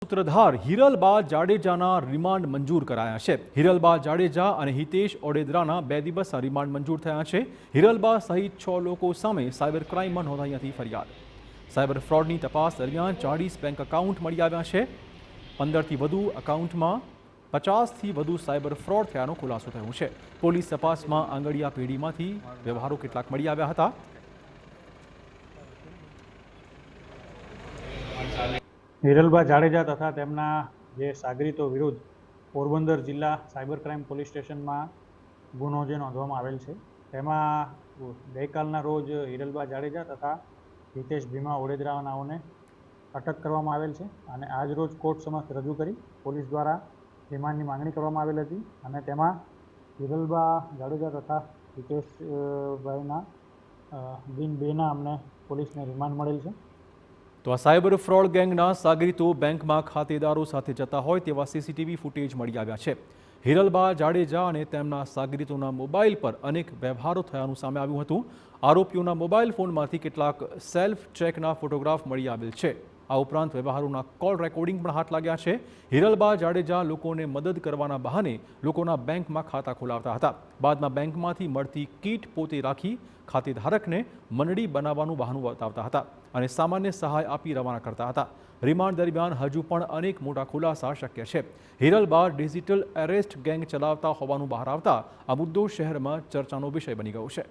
સૂત્રધાર હિરલબા જાડેજાના રિમાન્ડ મંજૂર કરાયા છે। હિરલબા જાડેજા અને હિતેશ ઓડેદરાના 2 દિવસના રિમાન્ડ મંજૂર થયા છે। હિરલબા સહિત 6 લોકો સામે સાયબર ક્રાઇમમાં નોંધાઈ હતી ફરિયાદ। સાયબર ફ્રોડની તપાસ દરમિયાન 40 બેંક એકાઉન્ટ મળી આવ્યા છે। 15થી વધુ એકાઉન્ટમાં 50થી વધુ સાયબર ફ્રોડ થયાનો ખુલાસો થયો છે। પોલીસ તપાસમાં આંગડિયા પેઢીમાંથી વ્યવહારો કેટલાક મળી આવ્યા હતા। હિરલબા જાડેજા તથા તેમના જે સાગરીતો વિરુદ્ધ પોરબંદર જિલ્લા સાયબર ક્રાઇમ પોલીસ સ્ટેશનમાં ગુનો જે નોંધવામાં આવેલ છે તેમાં ગઈકાલના રોજ હિરલબા જાડેજા તથા હિતેશ ભીમા ઓડેદરા નાઓને અટક કરવામાં આવેલ છે અને આજ રોજ કોર્ટ સમક્ષ રજૂ કરી પોલીસ દ્વારા રિમાન્ડની માંગણી કરવામાં આવેલ હતી અને તેમાં હિરલબા જાડેજા તથા હિતેશભાઈના દિન 2ના અમને પોલીસને રિમાન્ડ મળેલ છે। તો આ સાયબર ફ્રોડ ગેંગના સાગરીતો બેંકમાં ખાતેદારો સાથે જતા હોય તેવા સીસીટીવી ફૂટેજ મળી આવ્યા છે। હિરલબા જાડેજા અને તેમના સાગરીતોના મોબાઈલ પર અનેક વ્યવહારો થયાનું સામે આવ્યું હતું। આરોપીઓના મોબાઈલ ફોનમાંથી કેટલાક સેલ્ફ ચેકના ફોટોગ્રાફ મળી આવેલ છે। આ ઉપરાંત વ્યવહારોના કોલ રેકોર્ડિંગ પણ હાથ લાગ્યા છે। હિરલબા જાડેજા લોકોને મદદ કરવાના બહાને લોકોના બેંકમાં ખાતા ખોલાવતા હતા। બાદમાં બેંકમાંથી મળતી કીટ પોતે રાખી ખાતેધારકને મંડળી બનાવવાનું બહાનું બતાવતા હતા અને સામાન્ય સહાય આપી રવાના કરતા હતા। રિમાન્ડ દરમિયાન હજુ પણ અનેક મોટા ખુલાસા શક્ય છે। હિરલબા ડિજિટલ એરેસ્ટ ગેંગ ચલાવતા હોવાનું બહાર આવતા આ મુદ્દો શહેરમાં ચર્ચાનો વિષય બની ગયો છે।